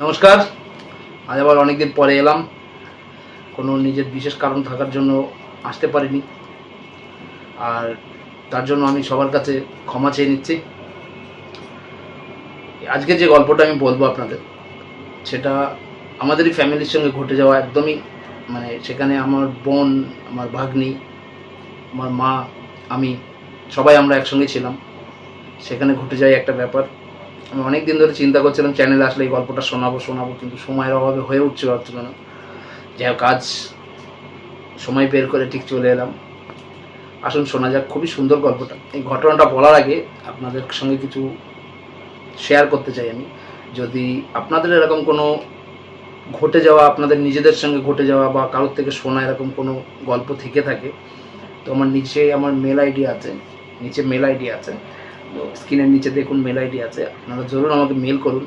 নমস্কার। আজ আবার অনেকদিন পরে এলাম। কোনো নিজের বিশেষ কারণ থাকার জন্য আসতে পারিনি, আর তার জন্য আমি সবার কাছে ক্ষমা চেয়ে নিচ্ছি। আজকে যে গল্পটা আমি বলবো আপনাদের, সেটা আমাদেরই ফ্যামিলির সঙ্গে ঘটে যাওয়া। একদমই সেখানে আমার বোন, আমার ভাগ্নি, আমার মা, আমি সবাই আমরা একসঙ্গে ছিলাম। সেখানে ঘটে যায় একটা ব্যাপার। আমি অনেক দিন ধরে চিন্তা করছিলাম চ্যানেলে আসলে এই গল্পটা শোনাবো, কিন্তু সময়ের অভাবে হয়ে উঠছিল না। যাই হোক, আজ সময় বের করে ঠিক চলে এলাম। আসুন শোনা যাক খুবই সুন্দর গল্পটা। এই ঘটনাটা বলার আগে আপনাদের সঙ্গে কিছু শেয়ার করতে চাই আমি। যদি আপনাদের এরকম কোনো ঘটে যাওয়া, আপনাদের নিজেদের সঙ্গে ঘটে যাওয়া বা কারোর থেকে শোনা এরকম কোনো গল্প থেকে থাকে, তো আমার মেল আইডি আছে, স্ক্রিনের নিচে দেখুন মেল আইডি আছে। আপনারা জরুর আমাকে মেল করুন।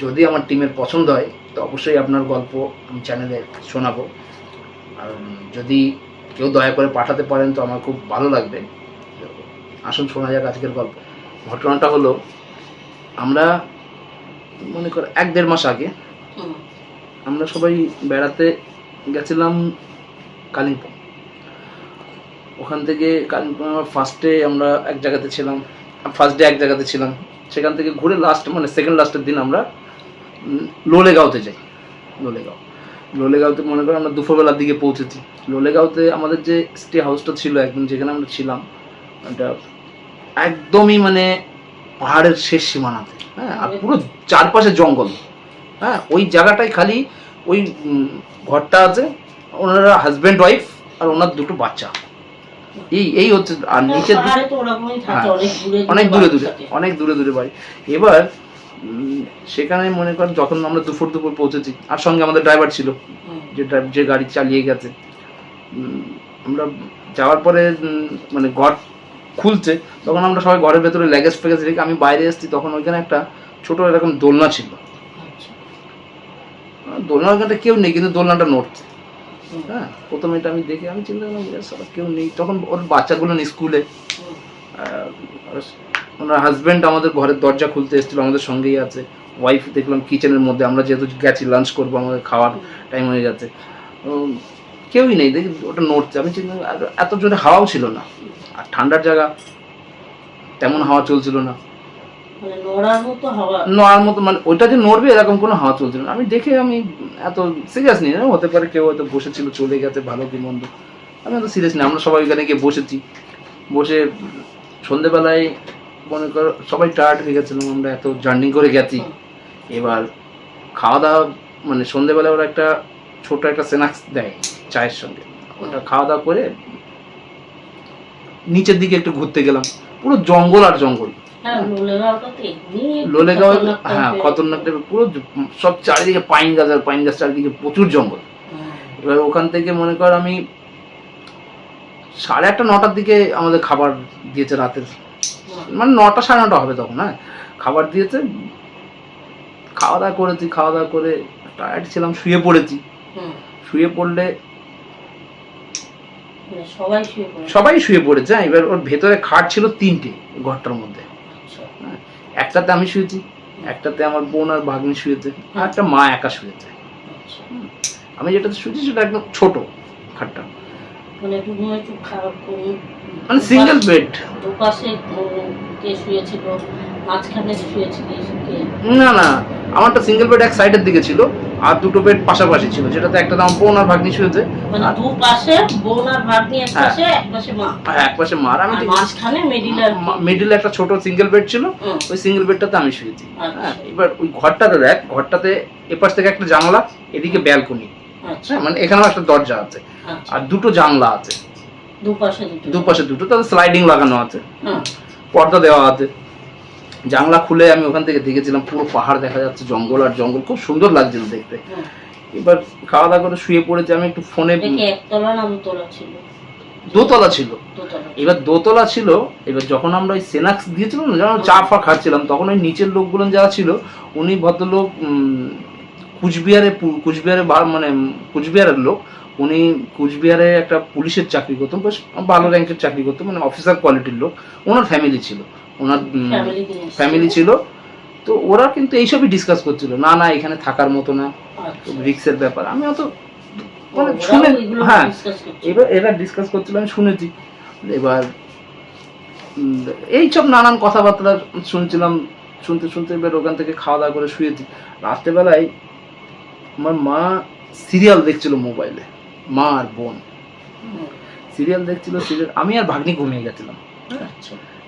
যদি আমার টিমের পছন্দ হয় তো অবশ্যই আপনার গল্প আমি চ্যানেলে শোনাবো। আর যদি কেউ দয়া করে পাঠাতে পারেন তো আমার খুব ভালো লাগবে। আসুন শোনা যাক আজকের গল্প। ঘটনাটা হলো, আমরা মনে কর 1-1.5 মাস আগে আমরা সবাই বেড়াতে গেছিলাম কালিম্পং। ওখান থেকে কালিম্পং ফার্স্ট ডে এক জায়গাতে ছিলাম। সেখান থেকে ঘুরে সেকেন্ড লাস্টের দিন আমরা লোলেগাঁওতে যাই। লোলেগাঁওতে মনে করেন আমরা দুপুরবেলার দিকে পৌঁছেছি। লোলেগাঁওতে আমাদের যে স্টে হাউসটা ছিল একদম, যেখানে আমরা ছিলাম, ওটা একদমই পাহাড়ের শেষ সীমানাতে। হ্যাঁ, আর পুরো চারপাশে জঙ্গল। হ্যাঁ, ওই জায়গাটায় খালি ওই ঘরটা আছে, ওনারা হাজব্যান্ড ওয়াইফ আর ওনার 2টো বাচ্চা। এই হচ্ছে। আর নিচের অনেক দূরে বাড়ি। এবার সেখানে মনে করেন যখন আমরা দুপুর পৌঁছেছি, আর সঙ্গে আমাদের ড্রাইভার ছিল, যে গাড়ি চালিয়ে গেছে। আমরা যাওয়ার পরে ঘর খুলছে, তখন আমরা সবাই ঘরের ভেতরে ল্যাগেজ ফ্যাগেজ রেখে আমি বাইরে এসেছি। তখন ওইখানে একটা ছোট এরকম দোলনা ছিল। দোলনার ওখানটা কেউ নেই, কিন্তু দোলনাটা নড়ছে। হ্যাঁ, প্রথমে এটা আমি দেখে আমি চিন্তা করলাম কেউ নেই। তখন ওর বাচ্চাগুলো নেই স্কুলে। ওনার হাজব্যান্ড আমাদের ঘরের দরজা খুলতে এসেছিল, আমাদের সঙ্গেই আছে। ওয়াইফ দেখলাম কিচেনের মধ্যে। আমরা যেহেতু গেছি লাঞ্চ করবো, আমাদের খাওয়ার টাইম হয়ে গেছে, কেউই নেই। দেখি ওটা নড়ছে। আমি চিন্তা, এত জোরে হাওয়াও ছিল না, আর ঠান্ডার জায়গা, তেমন হাওয়া চলছিল না। নড়ার মতো ওইটা যে নড়বে এরকম কোনো হাওয়া চলছিল না। আমি দেখে আমি এত সিরিয়াস নিই না, হতে পারে কেউ হয়তো বসেছিল, চলে গেছে, ভালো কি মন্দ, আমি এত সিরিয়াস নিই। আমরা সবাই ওইখানে গিয়ে বসে সন্ধেবেলায় মনে করো সবাই টায়ার্ড হয়ে গেছিলাম, আমরা এত জার্নি করে গেছি। এবার খাওয়া দাওয়া সন্ধেবেলায় ওরা একটা ছোট একটা স্ন্যাক্স দেয় চায়ের সঙ্গে। ওটা খাওয়া দাওয়া করে নিচের দিকে একটু ঘুরতে গেলাম। পুরো জঙ্গল আর জঙ্গল। লোলেগাঁও, হ্যাঁ, খতরনাক। পুরো সব চারিদিকে পাইন গাছ, চারিদিকে প্রচুর জঙ্গল। এবার ওখান থেকে মনে কর আমি 8:30-9টার দিকে আমাদের খাবার দিয়েছে রাতের, 9টা 9:30 হবে তখন। হ্যাঁ, খাবার দিয়েছে। খাওয়া দাওয়া করে টায়ার্ড ছিলাম, শুয়ে পড়লে সবাই শুয়ে পড়েছে। এবার ওর ভেতরে খাট ছিল 3টে ঘরটার মধ্যে। একটাতে আমি শুয়েছি, একটাতে আমার বোন আর ভাগ্নি শুয়েছে, আর একটা মা একা শুয়েছে। আমি যেটাতে শুয়েছি সেটা একদম ছোট খাটটা, সিঙ্গেল বেড। না, আমারটা সিঙ্গেল বেড এক সাইডের দিকে ছিল, আর 2টো বেড পাশাপাশি ছিল, যেটাতে একটা আমার বোন আর ভাগ্নি শুয়েছে। একপাশে মা, আর আমি মিডিলে একটা ছোট সিঙ্গেল বেড ছিল, ওই সিঙ্গেল বেডটাতে আমি শুয়েছি। হ্যাঁ, এবার ওই ঘরটাতে এপাশ থেকে একটা জানলা, এদিকে ব্যালকনি। এখানেও একটা দরজা আছে, আর 2টো জানলা আছে, দুপাশে 2টো, তাতে স্লাইডিং লাগানো আছে, পর্দা দেওয়া আছে। জানলা খুলে আমি ওখান থেকে দেখেছিলাম পুরো পাহাড় দেখা যাচ্ছে, জঙ্গল আর জঙ্গল, খুব সুন্দর লাগছিল দেখতে। এবার খাওয়া দাওয়া করে শুয়ে পড়েছি আমি। একটু ফোনে, দোতলা ছিল। এবার যখন আমরা ওই স্ন্যাক্স দিয়েছিলাম না, যখন চা ফা খাচ্ছিলাম, তখন ওই নিচের লোকগুলো যারা ছিল, উনি ভদ্রলোক কুচবিহারের লোক। উনি কুচবিহারে একটা পুলিশের চাকরি করতেন, বেশ ভালো র্যাঙ্কের চাকরি করতেন, অফিসার কোয়ালিটির লোক। ওনার ফ্যামিলি ছিল, তো ওরা কিন্তু এইসবই ডিসকাস করছিল, না না এখানে থাকার মতো না, রিক্সের ব্যাপার। আমি অত মানে শুনে, হ্যাঁ এবার এরা ডিসকাস করছিল আমি শুনেছি। এবার এইসব নানান কথাবার্তা শুনছিলাম, শুনতে শুনতে এবার ওখান থেকে খাওয়া দাওয়া করে শুয়েছি। রাত্রেবেলায় আমার মা সিরিয়াল দেখছিল মোবাইলে, মা আর বোন সিরিয়াল দেখছিল। সিরিয়াল আমি আর ভাগ্নি ঘুমিয়ে গেছিলাম।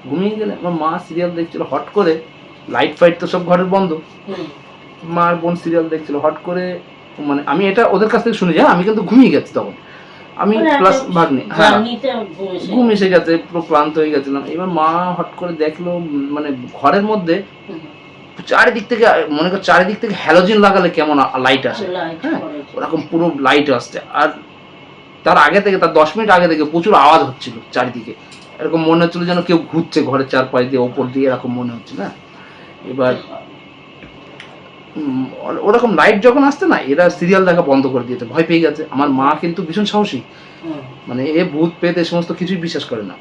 ঘুমিয়ে গেলে আমার মা সিরিয়াল দেখছিল, হট করে লাইট ফাইট তো সব ঘরের বন্ধ, মা আর বোন সিরিয়াল দেখছিল, হট করে মানে আমি এটা ওদের কাছ থেকে শুনে যাই, আমি কিন্তু ঘুমিয়ে গেছি তখন, আমি প্লাস ভাগ্নি, হ্যাঁ ঘুম এসে গেছে, পুরো ক্লান্ত হয়ে গেছিলাম। এবার মা হট করে দেখলো মানে ঘরের মধ্যে চারিদিক থেকে, মনে কর চারিদিক থেকে হ্যালোজিন লাগালে কেমন লাইট আসে, হ্যাঁ ওরকম পুরো লাইট আসছে। আর তার আগে থেকে, তার 10 মিনিট আগে থেকে প্রচুর আওয়াজ হচ্ছিল চারিদিকে, এরকম মনে হচ্ছিল যেন কেউ ঘুরছে ঘরের চারপাশ দিয়ে, ওপর দিয়ে, এরকম মনে হচ্ছে না। এবার ওরকম লাইট যখন আসছে না, এরা সিরিয়াল দেখা বন্ধ করে দিয়েছে, ভয় পেয়ে গেছে। আমার মা কিন্তু ভীষণ সাহসী, মানে এ ভূত পেতে সমস্ত কিছুই বিশ্বাস করে না।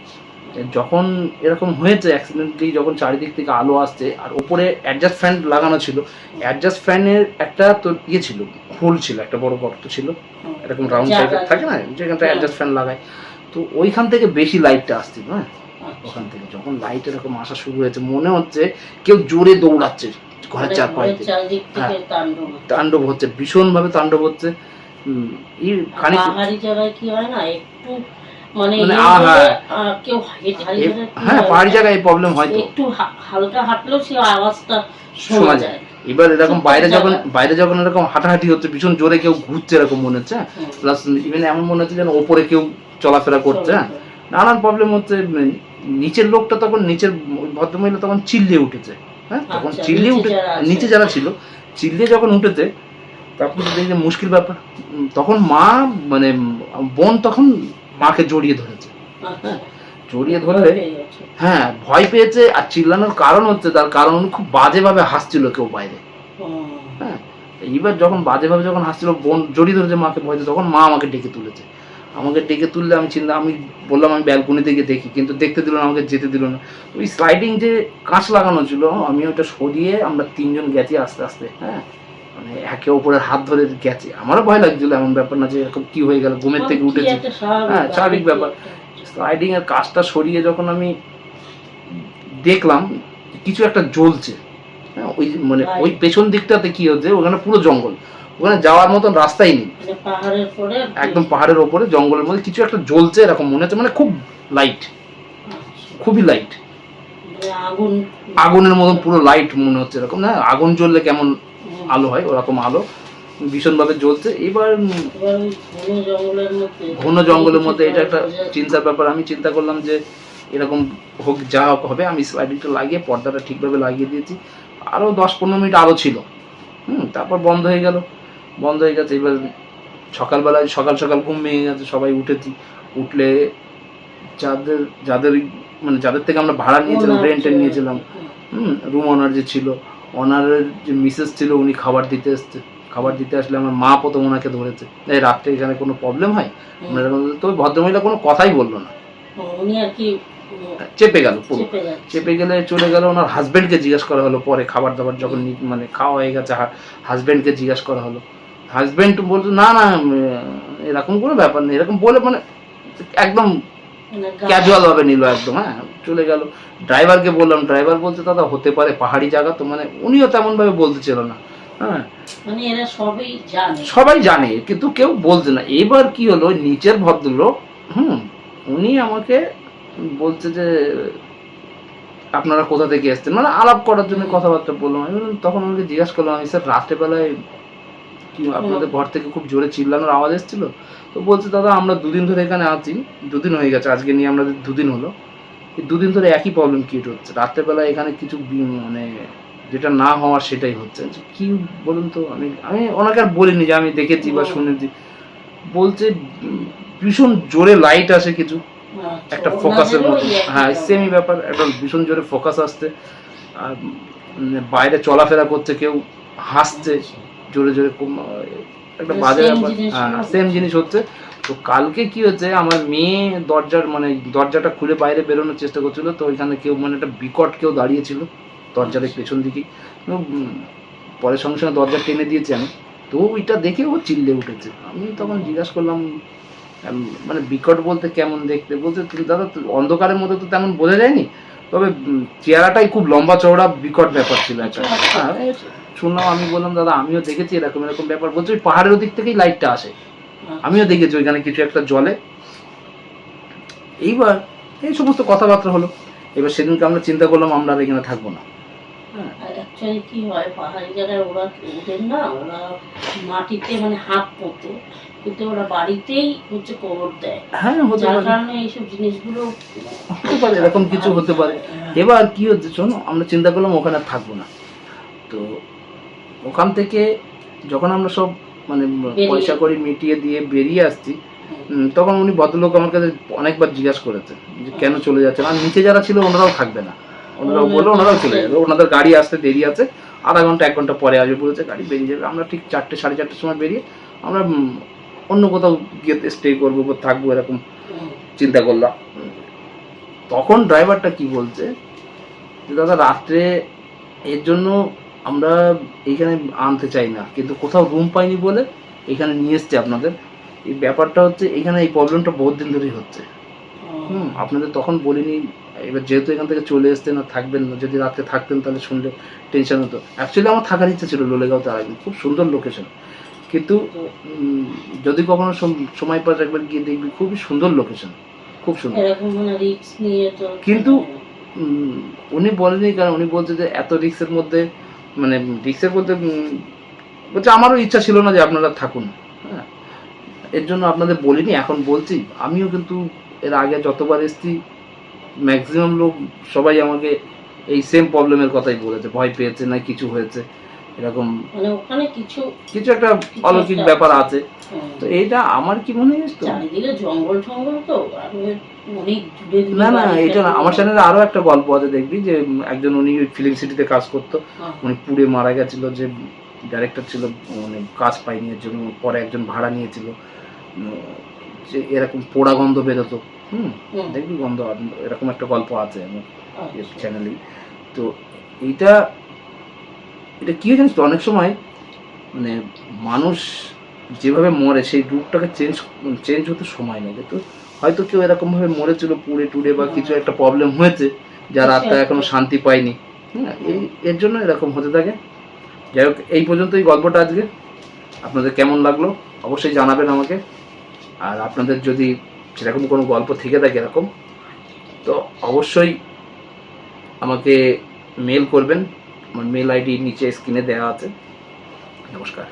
যখন এরকম হয়েছে অ্যাক্সিডেন্টলি, যখন চারিদিক থেকে আলো আসছে, আর ওপরে অ্যাডজাস্ট ফ্যান লাগানো ছিল, অ্যাডজাস্ট ফ্যানের একটা তো ইয়ে ছিল, হোল ছিল, একটা বড় গর্ত ছিল, এরকম রাউন্ড টাইপের থাকে না যেখানটা অ্যাডজাস্ট ফ্যান লাগায়, তো ওইখান থেকে বেশি লাইটটা আসছিল। হ্যাঁ ওখান থেকে যখন লাইট এরকম আসা শুরু হয়েছে, মনে হচ্ছে কেউ জোরে দৌড়াচ্ছে ঘরের চারপাশে, তাণ্ডব হচ্ছে, ভীষণ ভাবে তাণ্ডব হচ্ছে। পাহাড়ি জায়গায় কি হয় না একটু মানে হ্যাঁ পাহাড়ি জায়গায় এই প্রবলেম হয়, একটু হালকা হাঁটলেও সেই আওয়াজটা শোনা যায়। এবার এরকম বাইরে যখন এরকম হাঁটাহাঁটি হচ্ছে, ভীষণ জোরে কেউ ঘুরছে এরকম মনে হচ্ছে, প্লাস ইভেন এমন মনে হচ্ছে যেন ওপরে কেউ চলাফেরা করছে, নানান প্রবলেম হচ্ছে। নিচের লোকটা তখন, নিচের ভদ্রমহিলা তখন চিল্লিয়ে উঠেছে, হ্যাঁ তখন চিল্লিয়ে উঠে, নিচে যারা ছিল চিল্লিয়ে যখন উঠেছে, তারপর দেখলে মুশকিল ব্যাপার। তখন মা মানে বোন তখন মাকে জড়িয়ে ধরেছে, হ্যাঁ জড়িয়ে ধরে, হ্যাঁ ভয় পেয়েছে। আর চিল্লানোর কারণ হচ্ছে, তার কারণ খুব বাজেভাবে হাসছিল কেউ বাইরে, হ্যাঁ এইবার যখন বাজেভাবে যখন হাসছিল, বোন জড়িয়ে ধরেছে মাকে ভয়তে, তখন মা আমাকে ডেকে তুলেছে। আমাকে ডেকে তুললে আমি বললাম আমি ব্যালকনিতে গিয়ে দেখি, কিন্তু দেখতে দিল না, আমাকে যেতে দিল না। ওই স্লাইডিং যে কাঁচ লাগানো ছিল, আমি ওটা সরিয়ে আমরা 3 জন গেছি আস্তে আস্তে, হ্যাঁ মানে একে অপরের হাত ধরে গেছে। আমারও ভয় লাগছিল, এমন ব্যাপার না যে এরকম কি হয়ে গেল, ঘুমের থেকে উঠেছি, হ্যাঁ স্বাভাবিক ব্যাপার। স্লাইডিং এর কাজটা সরিয়ে যখন আমি দেখলাম কিছু একটা জ্বলছে, হ্যাঁ ওই মানে ওই পেছন দিকটাতে কি হচ্ছে, ওখানে পুরো জঙ্গল, ওখানে যাওয়ার মতন রাস্তাই নেই, একদম পাহাড়ের ওপরে জঙ্গলের মধ্যে কিছু একটা জ্বলছে এরকম মনে হচ্ছে, মানে খুব লাইট, খুবই লাইট, আগুনের মতন পুরো লাইট মনে হচ্ছে, এরকম না আগুন জ্বললে কেমন আলো হয় ওরকম আলো ভীষণ ভাবে জ্বলছে। এবার ঘন জঙ্গলের মধ্যে এটা একটা চিন্তার ব্যাপার। আমি চিন্তা করলাম যে এরকম হোক, যা হবে, আমি স্লাইডিংটা লাগিয়ে পর্দাটা ঠিকভাবে লাগিয়ে দিয়েছি। আরো 10-15 মিনিট আলো ছিল, তারপর বন্ধ হয়ে গেছে। এবার সকালবেলায় সকাল ঘুম ভেঙে গেছে, সবাই উঠেছি। উঠলে যাদের মানে যাদের থেকে আমরা ভাড়া নিয়েছিলাম, রেন্টে নিয়েছিলাম, রুম ওনার যে ছিল, ওনারের যে মিসেস ছিল, উনি খাবার দিতে এসছে। খাবার দিতে আসলে আমার মা প্রথম ওনাকে ধরেছে, এই রাত্রে এখানে কোনো প্রবলেম হয়, তো ভদ্রমহিলা কোনো কথাই বললো না, উনি আর কি চেপে গেল, পুরো চেপে গেলে চলে গেল। ওনার হাজবেন্ডকে জিজ্ঞাসা করা হলো পরে, খাবার দাবার যখন মানে খাওয়া হয়ে গেছে, হাজবেন্ডকে জিজ্ঞাসা করা হলো। হাজবেন্ড বলতো না না এরকম কোনো ব্যাপার নেই, এরকম বলে মানে একদম ক্যাজুয়াল ভাবে নিল একদম, হ্যাঁ চলে গেল। ড্রাইভারকে বললাম, ড্রাইভার বলতে দাদা হতে পারে পাহাড়ি জায়গা তো, মানে উনিও তেমন ভাবে বলতে ছিল না, হ্যাঁ মানে এরা সবাই জানে কিন্তু কেউ বলছে না। এবার কি হলো, নিচের ভদ্রলোক উনি আমাকে বলছে যে আপনারা কোথা থেকে এসছেন, মানে আলাপ করার জন্য কথাবার্তা বললাম। আমি তখন আমাকে জিজ্ঞাসা করলাম, আমি স্যার রাত্রেবেলায় কি আপনাদের ঘর থেকে খুব জোরে চিল্লানোর আওয়াজ এসেছিল? তো বলছে দাদা আমরা 2 দিন ধরে এখানে আছি, 2 দিন হয়ে গেছে, আজকে নিয়ে আমাদের 2 দিন হলো। এই 2 দিন ধরে একই প্রবলেম ক্রিয়েট হচ্ছে, রাত্রেবেলায় এখানে কিছু মানে যেটা না হওয়ার সেটাই হচ্ছে। কি বলুন তো, আমি ওনাকে আর বলিনি যে আমি দেখেছি বা শুনেছি। বলছে ভীষণ জোরে লাইট আসে কিছু একটা ফোকাসের মতো, হ্যাঁ সেমই ব্যাপার, একটা ভীষণ জোরে ফোকাস আসছে, আর বাইরে চলাফেরা করছে, কেউ হাসছে জোরে জোরে, একটা বাজে ব্যাপার। হ্যাঁ সেম জিনিস হচ্ছে। তো কালকে কি হচ্ছে, আমার মেয়ে দরজাটা খুলে বাইরে বেরোনোর চেষ্টা করছিল, তো ওইখানে কেউ মানে একটা বিকট কেউ দাঁড়িয়েছিল দরজার পেছন দিকে। পরে সঙ্গে সঙ্গে দরজা টেনে দিয়েছি আমি, তো ওইটা দেখে ও চিল্লে উঠেছে। আমি তখন জিজ্ঞাসা করলাম মানে বিকট বলতে কেমন দেখতে? বলছে দাদা অন্ধকারের মধ্যে তো তেমন বোঝা যায়নি, তবে চেহারাটাই খুব লম্বা চওড়া বিকট ব্যাপার ছিল একটা। হ্যাঁ শুনলাম, আমি বললাম দাদা আমিও দেখেছি এরকম এরকম ব্যাপার। বলছে ওই পাহাড়ের ওদিক থেকেই লাইটটা আসে, আমিও দেখেছি ওইখানে কিছু একটা জলে। এইবার এই সমস্ত কথাবার্তা হলো। এবার সেদিনকে আমরা চিন্তা করলাম আমরা আর এখানে থাকবো না। অ্যাকচুয়ালি কি হয়, পাহাড়ি জায়গায় ওরা ওদের না, ওরা মাটিতে মানে হাত পোতে, কিন্তু ওরা বাড়িতেই হচ্ছে কবর দেয়। হ্যাঁ হতে যার পারে, কারণে এইসব জিনিসগুলো হতে পারে, এরকম কিছু হতে পারে। এবার কি হচ্ছে শোনো, আমরা চিন্তা করলাম ওখানে আর থাকবো না। তো ওখান থেকে যখন আমরা সব মানে পয়সা করি মিটিয়ে দিয়ে বেরিয়ে আসছি, তখন উনি ভদ্রলোক আমার কাছে অনেকবার জিজ্ঞাসা করেছে যে কেন চলে যাচ্ছেন। আর নিচে যারা ছিল ওনারাও থাকবে না, ওনারাও বললো ওনারাও চলে যাবে, ওনাদের গাড়ি আসতে দেরি আছে, আধা ঘন্টা 1 ঘন্টা পরে আসবে বলেছে, গাড়ি বেরিয়ে যাবে। আমরা ঠিক 4টে 4:30 সময় বেরিয়ে আমরা অন্য কোথাও গিয়ে স্টে করবো বা থাকবো এরকম চিন্তা করলাম। তখন ড্রাইভারটা কি বলছে যে দাদা রাত্রে এর জন্য আমরা এইখানে আনতে চাই না, কিন্তু কোথাও রুম পাইনি বলে এখানে নিয়ে এসছে আপনাদের। এই ব্যাপারটা হচ্ছে এখানে এই প্রবলেমটা বহুত দিন ধরেই হচ্ছে। আপনাদের তখন বলিনি, এবার যেহেতু এখান থেকে চলে এসছেন আর থাকবেন না, যদি রাতে থাকতেন তাহলে শুনলে টেনশন হতো। অ্যাকচুয়ালি আমার থাকার ইচ্ছা ছিল লোলেগাঁওতে আরেকদিন, খুব সুন্দর লোকেশন, কিন্তু যদি কখনো সময় পাস একবার গিয়ে দেখবি, খুবই সুন্দর লোকেশন, খুব সুন্দর। এরকম মানে রিস্ক নিয়ে তো কিন্তু উনি বলেনি, কারণ উনি বলছে যে এত রিস্কের মধ্যে, মানে রিস্কের মধ্যে বলছে আমারও ইচ্ছা ছিল না যে আপনারা থাকুন, হ্যাঁ এর জন্য আপনাদের বলিনি, এখন বলছি। আমিও কিন্তু এর আগে যতবার এসেছি ম্যাক্সিমাম লোক সবাই আমাকে এই সেম প্রবলেমের কথাই বলেছে, ভয় পেয়েছে না কিছু হয়েছে এরকম, মানে ওখানে কিছু একটা অলৌকিক ব্যাপার আছে। তো এইটা আমার কি মনে হয় তো, চারিদিকে জঙ্গল টঙ্গল তো, আর অনেক দূরে দূরে না না বাড়ি এটা না, থাকে। আমার চ্যানেলে আরো একটা গল্প আছে দেখবি, যে একজন উনি ফিল্ম সিটিতে কাজ করতো, উনি পুড়ে মারা গেছিল, যে ডাইরেক্টর ছিল মানে কাজ পাইনি এর জন্য, পরে একজন ভাড়া নিয়েছিল, যে এরকম পোড়া গন্ধ বেরোতো, দেখবি গন্ধ, এরকম একটা গল্প আছে আমার চ্যানেলেই। তো এটা কি হয় জানিস তো, অনেক সময় মানে মানুষ যেভাবে মরে সেই রূপটাকে চেঞ্জ হতে সময় লাগে। তো হয়তো কেউ এরকমভাবে মরেছিল পুড়ে টুড়ে বা কিছু একটা প্রবলেম হয়েছে, যার আত্মা এখনো শান্তি পায়নি, হ্যাঁ এর জন্য এরকম হতে থাকে। যাই হোক, এই পর্যন্তই গল্পটা আজকে। আপনাদের কেমন লাগলো অবশ্যই জানাবেন আমাকে। আর আপনাদের যদি সেরকম কোনো গল্প থেকে থাকে এরকম, তো অবশ্যই আমাকে মেল করবেন। আমার মেল আইডি নিচে স্ক্রিনে দেওয়া আছে। নমস্কার।